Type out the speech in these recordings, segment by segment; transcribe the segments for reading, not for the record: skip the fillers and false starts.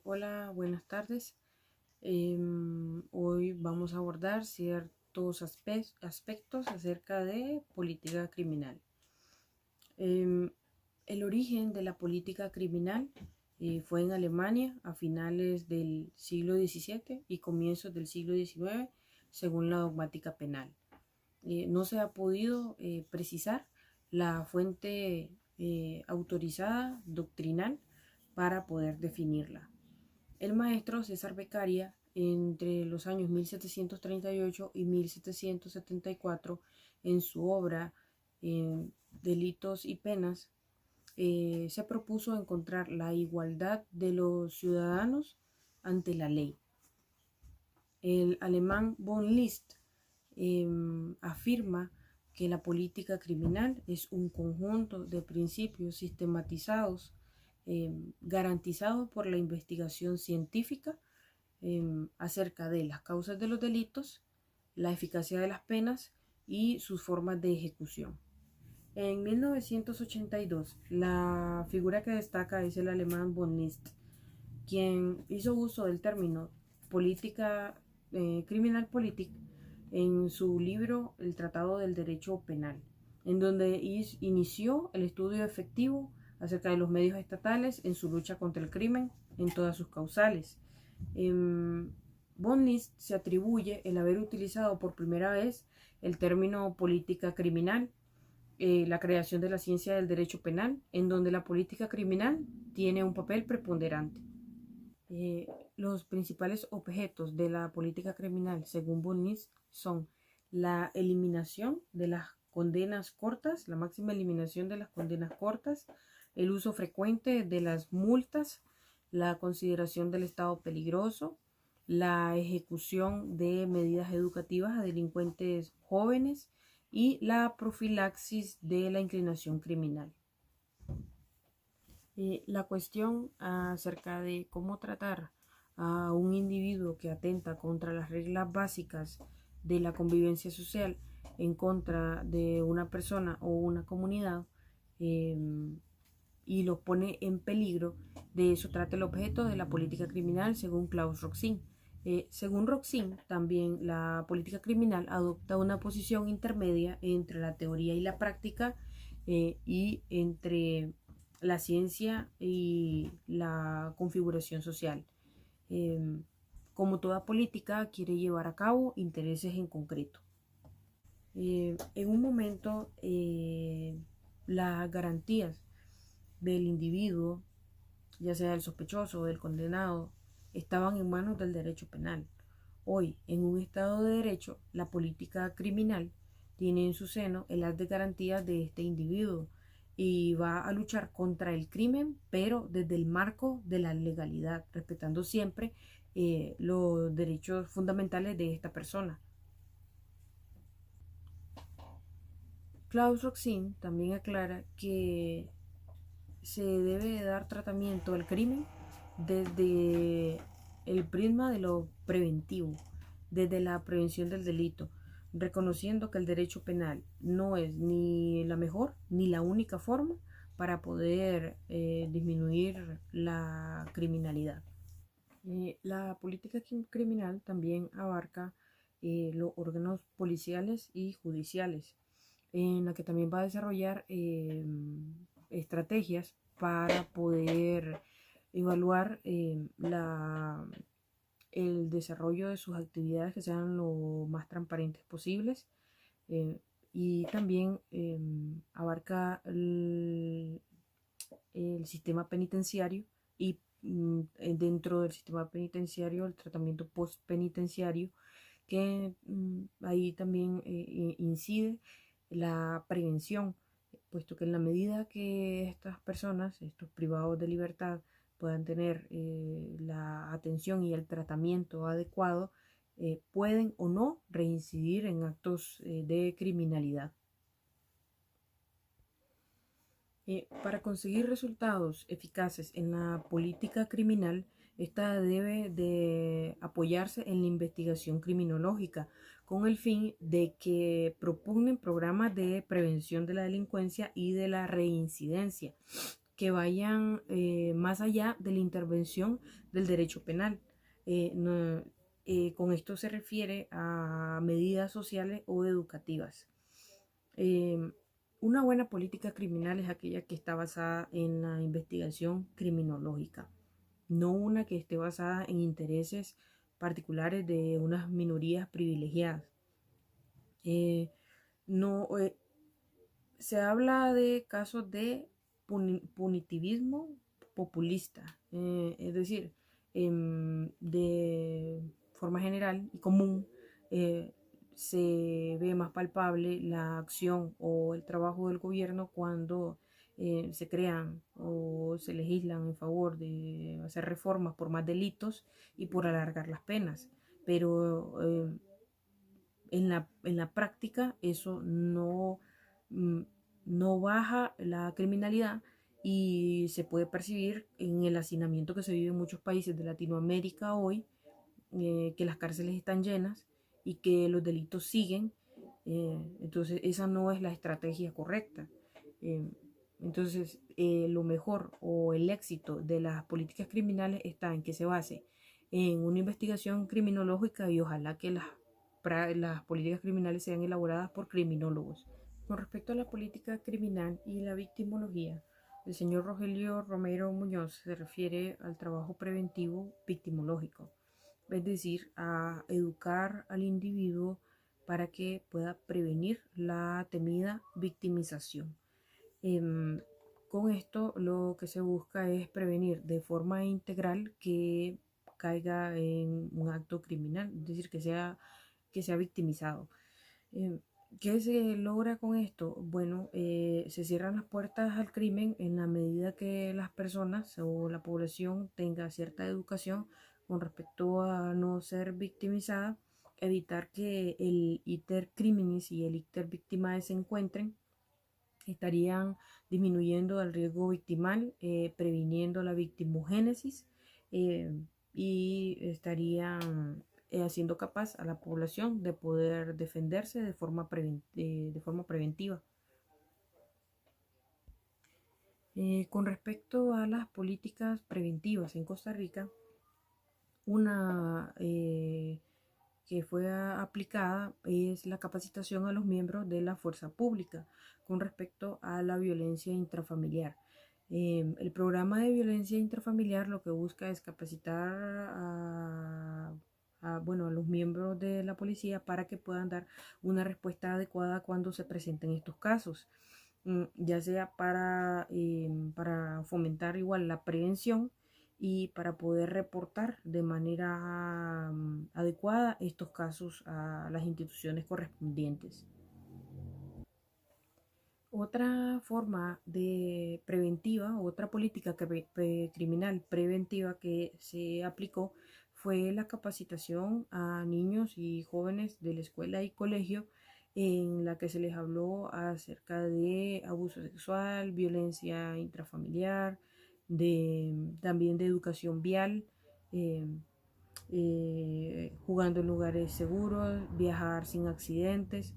Hola, buenas tardes. Hoy vamos a abordar ciertos aspectos acerca de política criminal. El origen de la política criminal fue en Alemania a finales del siglo XVII y comienzos del siglo XIX, según la dogmática penal. No se ha podido precisar la fuente autorizada doctrinal para poder definirla. El maestro César Beccaria, entre los años 1738 y 1774, en su obra Delitos y Penas, se propuso encontrar la igualdad de los ciudadanos ante la ley. El alemán von List afirma que la política criminal es un conjunto de principios sistematizados garantizados por la investigación científica acerca de las causas de los delitos, la eficacia de las penas y sus formas de ejecución. En 1982, la figura que destaca es el alemán von List, quien hizo uso del término política criminal politic en su libro El Tratado del Derecho Penal, en donde inició el estudio efectivo acerca de los medios estatales en su lucha contra el crimen en todas sus causales. Von List se atribuye el haber utilizado por primera vez el término política criminal, la creación de la ciencia del derecho penal, en donde la política criminal tiene un papel preponderante. Los principales objetos de la política criminal, según von List, son la eliminación de las condenas cortas, la máxima eliminación de las condenas cortas, el uso frecuente de las multas, la consideración del estado peligroso, la ejecución de medidas educativas a delincuentes jóvenes y la profilaxis de la inclinación criminal. La cuestión acerca de cómo tratar a un individuo que atenta contra las reglas básicas de la convivencia social en contra de una persona o una comunidad y los pone en peligro, de eso trata el objeto de la política criminal según Klaus Roxin. Según Roxin, también la política criminal adopta una posición intermedia entre la teoría y la práctica y entre la ciencia y la configuración social. Como toda política, quiere llevar a cabo intereses en concreto. En un momento, las garantías del individuo, ya sea del sospechoso o del condenado, estaban en manos del derecho penal. Hoy, en un Estado de Derecho, la política criminal tiene en su seno el haz de garantías de este individuo y va a luchar contra el crimen, pero desde el marco de la legalidad, respetando siempre los derechos fundamentales de esta persona. Klaus Roxin también aclara que se debe dar tratamiento al crimen desde el prisma de lo preventivo, desde la prevención del delito, reconociendo que el derecho penal no es ni la mejor ni la única forma para poder disminuir la criminalidad. La política criminal también abarca los órganos policiales y judiciales, en la que también va a desarrollar estrategias para poder evaluar el desarrollo de sus actividades que sean lo más transparentes posibles, y también abarca el sistema penitenciario y dentro del sistema penitenciario el tratamiento postpenitenciario, que ahí también incide la prevención, puesto que en la medida que estas personas, estos privados de libertad, puedan tener la atención y el tratamiento adecuado, pueden o no reincidir en actos de criminalidad. Para conseguir resultados eficaces en la política criminal, esta debe de apoyarse en la investigación criminológica con el fin de que propugnen programas de prevención de la delincuencia y de la reincidencia, que vayan más allá de la intervención del derecho penal. Con esto se refiere a medidas sociales o educativas. Una buena política criminal es aquella que está basada en la investigación criminológica, no una que esté basada en intereses particulares de unas minorías privilegiadas. No, Se habla de casos de punitivismo populista, es decir, de forma general y común, eh, se ve más palpable la acción o el trabajo del gobierno cuando se crean o se legislan en favor de hacer reformas por más delitos y por alargar las penas. Pero en la práctica eso mm, no baja la criminalidad y se puede percibir en el hacinamiento que se vive en muchos países de Latinoamérica hoy, que las cárceles están llenas y que los delitos siguen. Entonces esa no es la estrategia correcta. Eh, lo mejor o el éxito de las políticas criminales está en que se base en una investigación criminológica y ojalá que las políticas criminales sean elaboradas por criminólogos. Con respecto a la política criminal y la victimología, el señor Rogelio Romero Muñoz se refiere al trabajo preventivo victimológico, es decir, a educar al individuo para que pueda prevenir la temida victimización. Em, con esto lo que se busca es prevenir de forma integral que caiga en un acto criminal, es decir, que sea victimizado. Eh, ¿Qué se logra con esto? Bueno, se cierran las puertas al crimen en la medida que las personas o la población tenga cierta educación con respecto a no ser victimizada, evitar que el iter criminis y el iter victimae se encuentren, estarían disminuyendo el riesgo victimal, previniendo la victimogénesis, eh, y estarían haciendo capaz a la población de poder defenderse de forma preventiva. Con respecto a las políticas preventivas en Costa Rica, una que fue aplicada es la capacitación a los miembros de la fuerza pública con respecto a la violencia intrafamiliar. El programa de violencia intrafamiliar lo que busca es capacitar a los miembros de la policía para que puedan dar una respuesta adecuada cuando se presenten estos casos, ya sea para fomentar igual la prevención y para poder reportar de manera adecuada estos casos a las instituciones correspondientes. Otra forma de preventiva, otra política criminal preventiva que se aplicó fue la capacitación a niños y jóvenes de la escuela y colegio, en la que se les habló acerca de abuso sexual, violencia intrafamiliar, también de educación vial, eh, jugando en lugares seguros, viajar sin accidentes.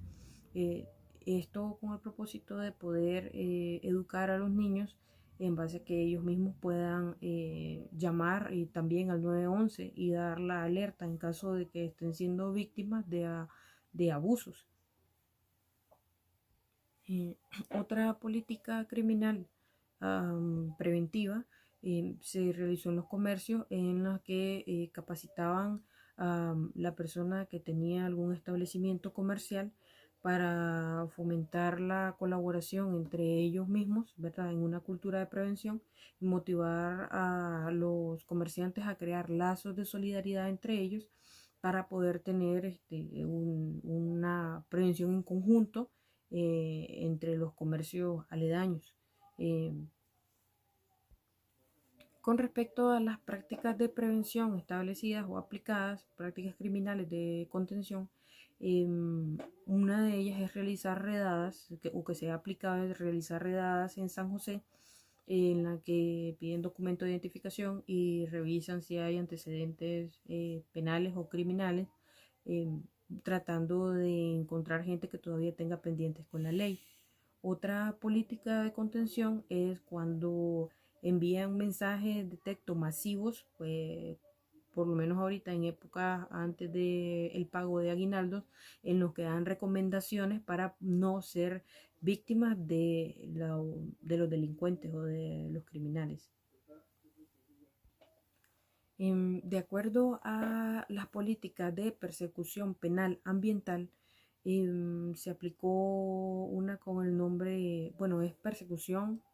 eh, Esto con el propósito de poder educar a los niños en base a que ellos mismos puedan llamar también al 911 y dar la alerta en caso de que estén siendo víctimas de abusos. Eh, Otra política criminal preventiva se realizó en los comercios, en la que capacitaban a la persona que tenía algún establecimiento comercial para fomentar la colaboración entre ellos mismos, ¿verdad? En una cultura de prevención y motivar a los comerciantes a crear lazos de solidaridad entre ellos para poder tener una prevención en conjunto entre los comercios aledaños. Eh, con respecto a las prácticas de prevención establecidas o aplicadas, prácticas criminales de contención, una de ellas es realizar redadas, o que se ha aplicado es realizar redadas en San José, en la que piden documento de identificación y revisan si hay antecedentes penales o criminales, eh, tratando de encontrar gente que todavía tenga pendientes con la ley. Otra política de contención es cuando envían mensajes de texto masivos, pues, por lo menos ahorita en épocas antes del pago de aguinaldos, en los que dan recomendaciones para no ser víctimas de los delincuentes o de los criminales. De acuerdo a las políticas de persecución penal ambiental, se aplicó una con el nombre, bueno, es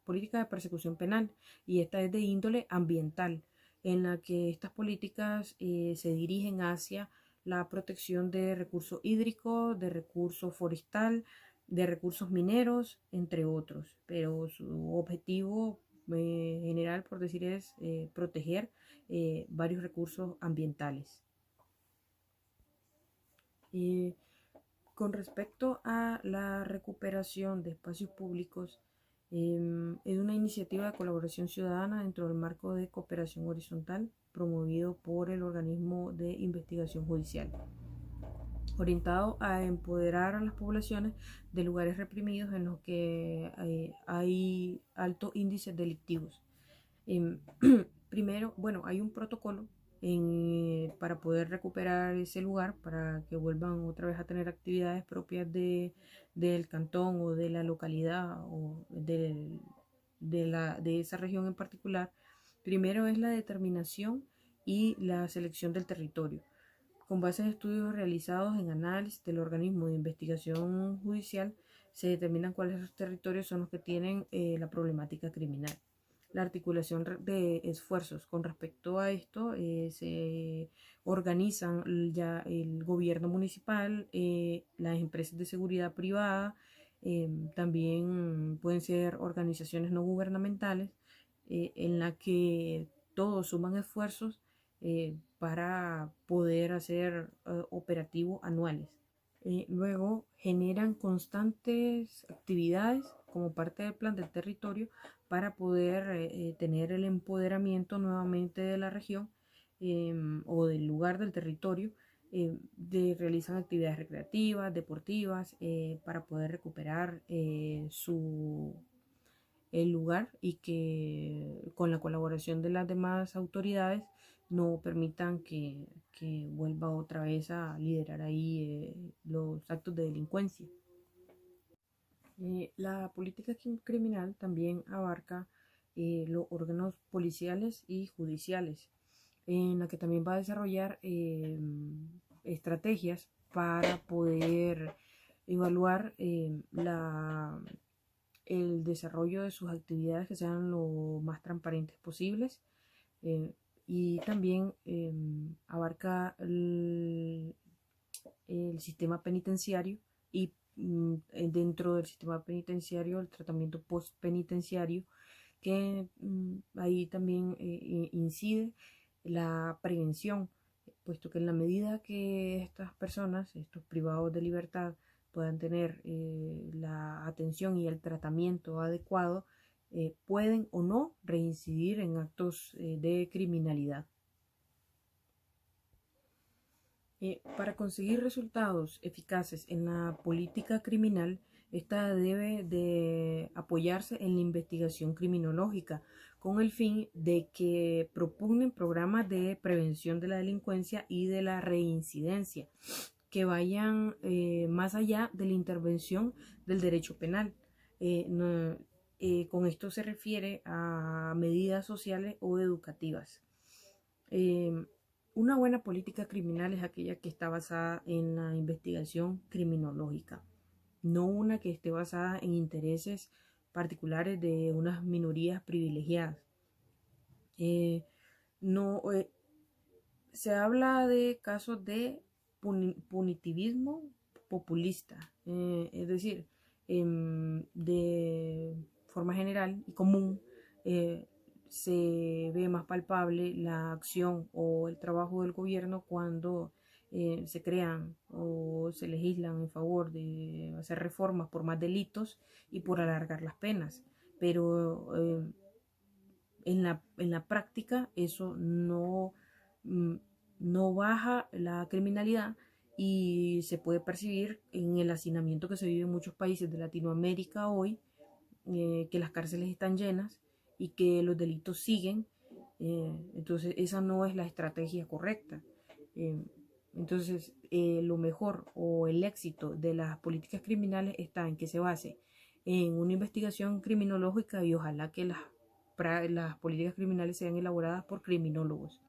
política de persecución penal, y esta es de índole ambiental, en la que estas políticas se dirigen hacia la protección de recursos hídricos, de recursos forestal, de recursos mineros, entre otros, pero su objetivo general, por decir, es proteger varios recursos ambientales. Con respecto a la recuperación de espacios públicos, es una iniciativa de colaboración ciudadana dentro del marco de cooperación horizontal promovido por el organismo de investigación judicial, orientado a empoderar a las poblaciones de lugares reprimidos en los que hay altos índices delictivos. Primero, bueno, hay un protocolo para poder recuperar ese lugar, para que vuelvan otra vez a tener actividades propias del cantón o de la localidad o de esa región en particular. Primero es la determinación y la selección del territorio, con base en estudios realizados en análisis del organismo de investigación judicial. Se determinan cuáles territorios son los que tienen la problemática criminal. La articulación de esfuerzos con respecto a esto, se organizan ya el gobierno municipal, las empresas de seguridad privada, también pueden ser organizaciones no gubernamentales, en la que todos suman esfuerzos para poder hacer operativos anuales. Luego generan constantes actividades como parte del plan del territorio para poder tener el empoderamiento nuevamente de la región o del lugar del territorio. Realizan actividades recreativas, deportivas, para poder recuperar el lugar, y que con la colaboración de las demás autoridades no permitan que vuelva otra vez a liderar ahí los actos de delincuencia. La política criminal también abarca los órganos policiales y judiciales, en la que también va a desarrollar estrategias para poder evaluar el desarrollo de sus actividades, que sean lo más transparentes posibles, y también abarca el sistema penitenciario y dentro del sistema penitenciario el tratamiento postpenitenciario, que ahí también incide la prevención, puesto que en la medida que estas personas, estos privados de libertad, puedan tener la atención y el tratamiento adecuado, pueden o no reincidir en actos de criminalidad. Para conseguir resultados eficaces en la política criminal, esta debe de apoyarse en la investigación criminológica, con el fin de que propugnen programas de prevención de la delincuencia y de la reincidencia, que vayan más allá de la intervención del derecho penal. Con esto se refiere a medidas sociales o educativas. Una buena política criminal es aquella que está basada en la investigación criminológica, no una que esté basada en intereses particulares de unas minorías privilegiadas. Se habla de casos de punitivismo populista, es decir, de forma general y común, se ve más palpable la acción o el trabajo del gobierno cuando se crean o se legislan en favor de hacer reformas por más delitos y por alargar las penas. Pero en la práctica eso no baja la criminalidad, y se puede percibir en el hacinamiento que se vive en muchos países de Latinoamérica hoy, que las cárceles están llenas y que los delitos siguen. Entonces esa no es la estrategia correcta. Entonces lo mejor o el éxito de las políticas criminales está en que se base en una investigación criminológica y ojalá que las políticas criminales sean elaboradas por criminólogos.